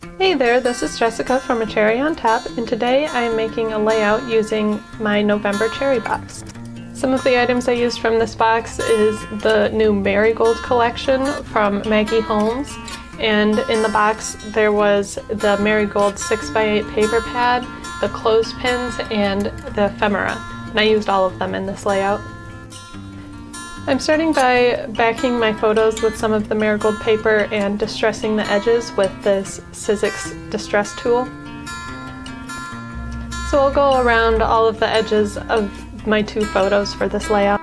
Hey there, this is Jessica from A Cherry on Top, and today I am making a layout using my November cherry box. Some of the items I used from this box is the new Marigold collection from Maggie Holmes, and in the box there was the Marigold 6x8 paper pad, the clothespins, and the ephemera, and I used all of them in this layout. I'm starting by backing my photos with some of the Marigold paper and distressing the edges with this Sizzix distress tool. So I'll go around all of the edges of my two photos for this layout.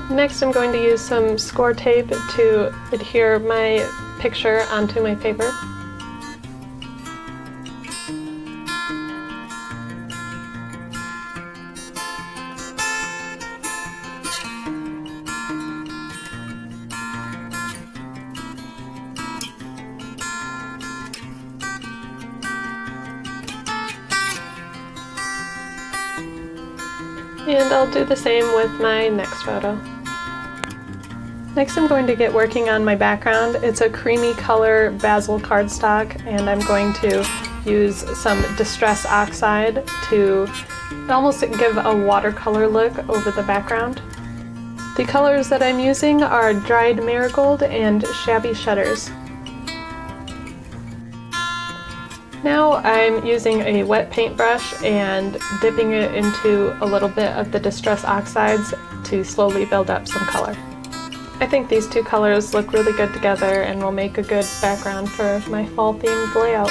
Next, I'm going to use some score tape to adhere my picture onto my paper. And I'll do the same with my next photo. Next I'm going to get working on my background. It's a creamy color basil cardstock, and I'm going to use some Distress Oxide to almost give a watercolor look over the background. The colors that I'm using are Dried Marigold and Shabby Shutters. Now I'm using a wet paintbrush and dipping it into a little bit of the Distress Oxides to slowly build up some color. I think these two colors look really good together and will make a good background for my fall themed layout.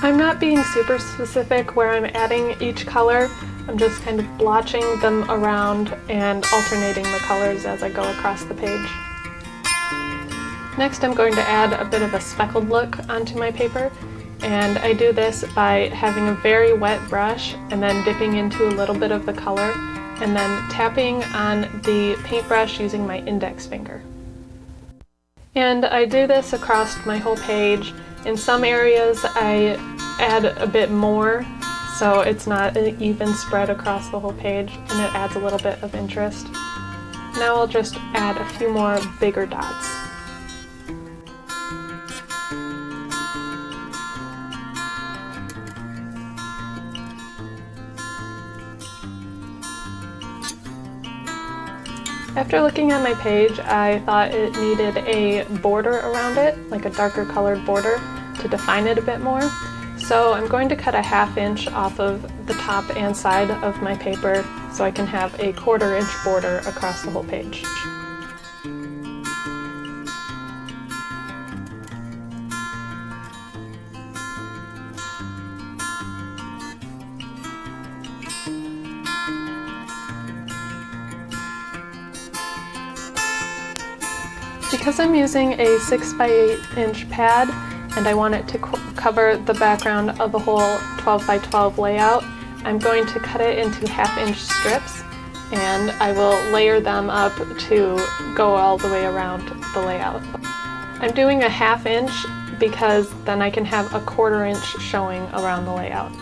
I'm not being super specific where I'm adding each color. I'm just kind of blotching them around and alternating the colors as I go across the page. Next I'm going to add a bit of a speckled look onto my paper, and I do this by having a very wet brush and then dipping into a little bit of the color and then tapping on the paintbrush using my index finger. And I do this across my whole page. In some areas I add a bit more, so it's not an even spread across the whole page, and it adds a little bit of interest. Now I'll just add a few more bigger dots. After looking at my page, I thought it needed a border around it, like a darker colored border, to define it a bit more. So I'm going to cut a 1/2 inch off of the top and side of my paper so I can have a 1/4 inch border across the whole page. Because I'm using a 6x8 inch pad and I want it to cover the background of the whole 12x12 layout, I'm going to cut it into 1/2 inch strips, and I will layer them up to go all the way around the layout. I'm doing a 1/2 inch because then I can have a 1/4 inch showing around the layout.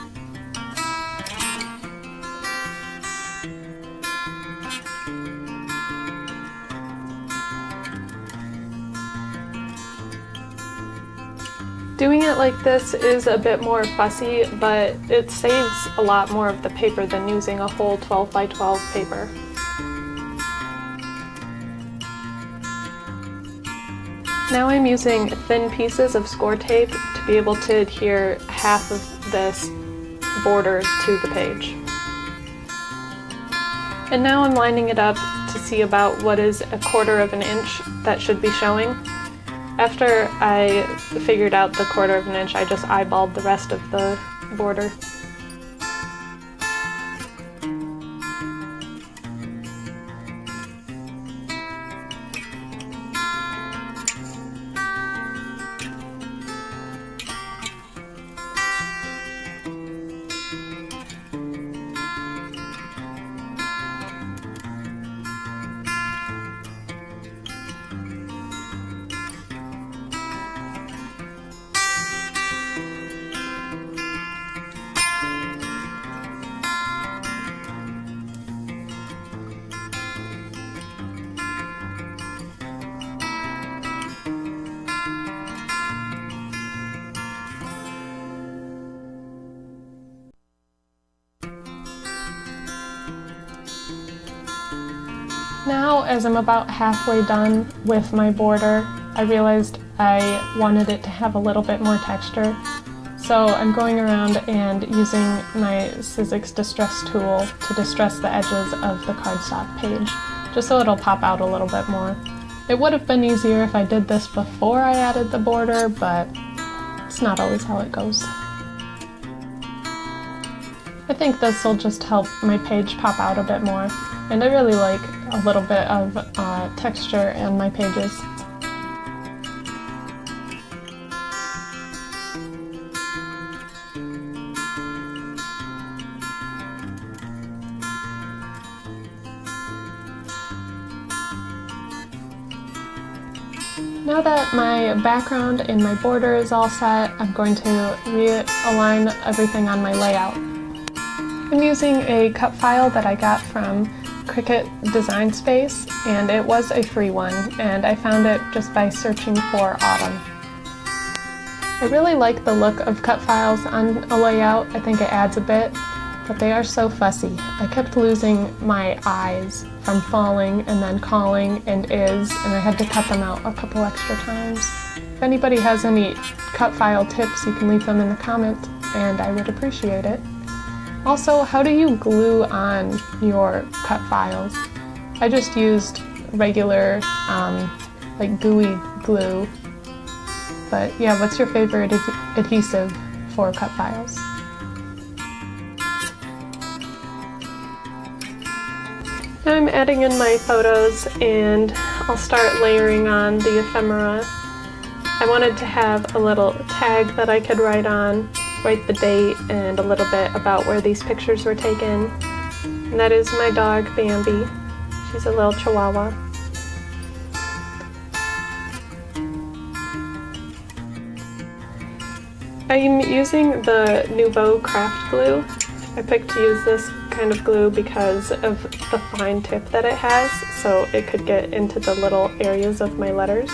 Doing it like this is a bit more fussy, but it saves a lot more of the paper than using a whole 12x12 paper. Now I'm using thin pieces of score tape to be able to adhere 1/2 of this border to the page. And now I'm lining it up to see about what is a 1/4 inch that should be showing. After I figured out the 1/4 inch, I just eyeballed the rest of the border. Now, as I'm about halfway done with my border, I realized I wanted it to have a little bit more texture. So I'm going around and using my Sizzix Distress tool to distress the edges of the cardstock page, just so it'll pop out a little bit more. It would have been easier if I did this before I added the border, but it's not always how it goes. I think this will just help my page pop out a bit more, and I really like a little bit of texture in my pages. Now that my background and my border is all set, I'm going to realign everything on my layout. I'm using a cut file that I got from Cricut Design Space, and it was a free one, and I found it just by searching for autumn. I really like the look of cut files on a layout. I think it adds a bit, but they are so fussy. I kept losing my eyes from falling and then calling and and I had to cut them out a couple extra times. If anybody has any cut file tips, you can leave them in the comments and I would appreciate it. Also, how do you glue on your cut files? I just used regular like gooey glue, but yeah, what's your favorite adhesive for cut files? Now I'm adding in my photos and I'll start layering on the ephemera. I wanted to have a little tag that I could write the date and a little bit about where these pictures were taken. And that is my dog Bambi. She's a little chihuahua. I'm using the Nouveau craft glue. I picked to use this kind of glue because of the fine tip that it has, so it could get into the little areas of my letters.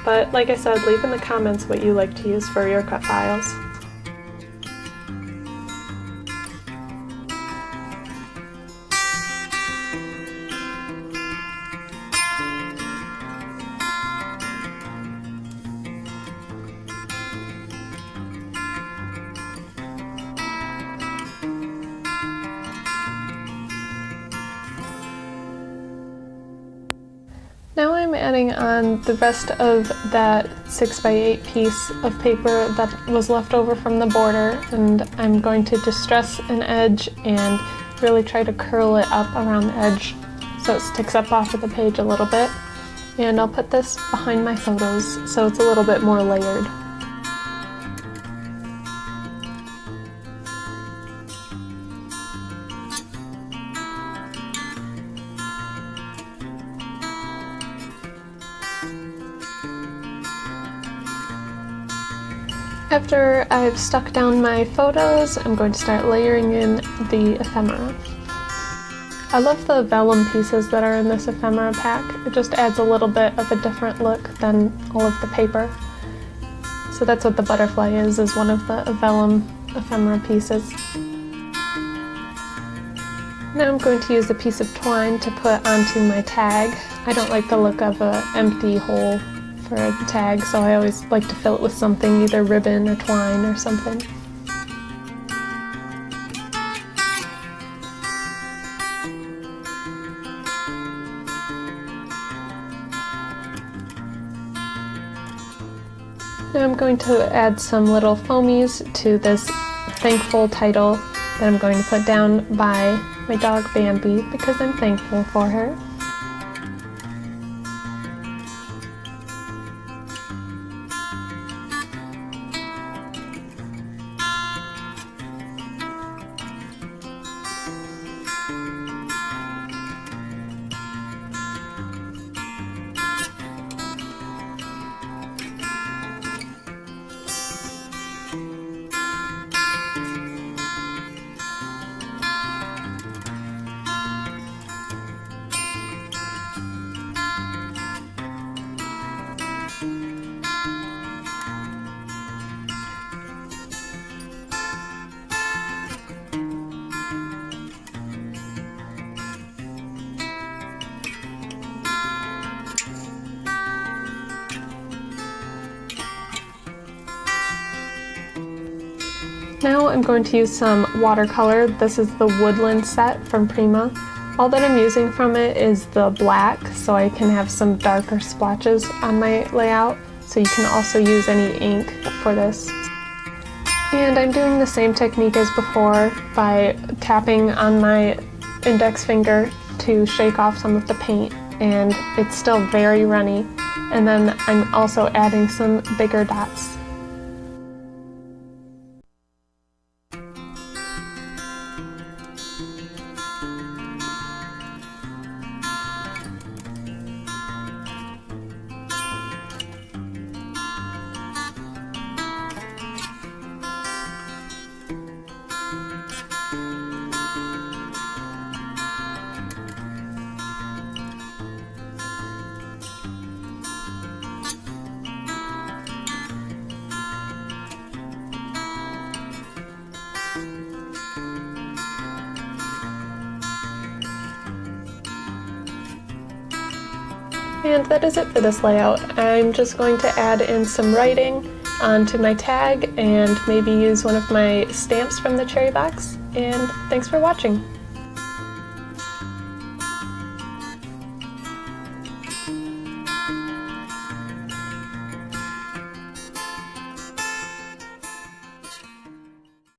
But like I said, leave in the comments what you like to use for your cut files. Now I'm adding on the rest of that 6x8 piece of paper that was left over from the border, and I'm going to distress an edge and really try to curl it up around the edge so it sticks up off of the page a little bit. And I'll put this behind my photos so it's a little bit more layered. After I've stuck down my photos, I'm going to start layering in the ephemera. I love the vellum pieces that are in this ephemera pack. It just adds a little bit of a different look than all of the paper. So that's what the butterfly is one of the vellum ephemera pieces. Now I'm going to use a piece of twine to put onto my tag. I don't like the look of an empty hole for a tag, so I always like to fill it with something, either ribbon or twine or something. Now I'm going to add some little foamies to this thankful title that I'm going to put down by my dog Bambi because I'm thankful for her. Now I'm going to use some watercolor. This is the Woodland set from Prima. All that I'm using from it is the black, so I can have some darker splotches on my layout. So you can also use any ink for this. And I'm doing the same technique as before by tapping on my index finger to shake off some of the paint, and it's still very runny. And then I'm also adding some bigger dots. And that is it for this layout. I'm just going to add in some writing onto my tag and maybe use one of my stamps from the cherry box. And thanks for watching.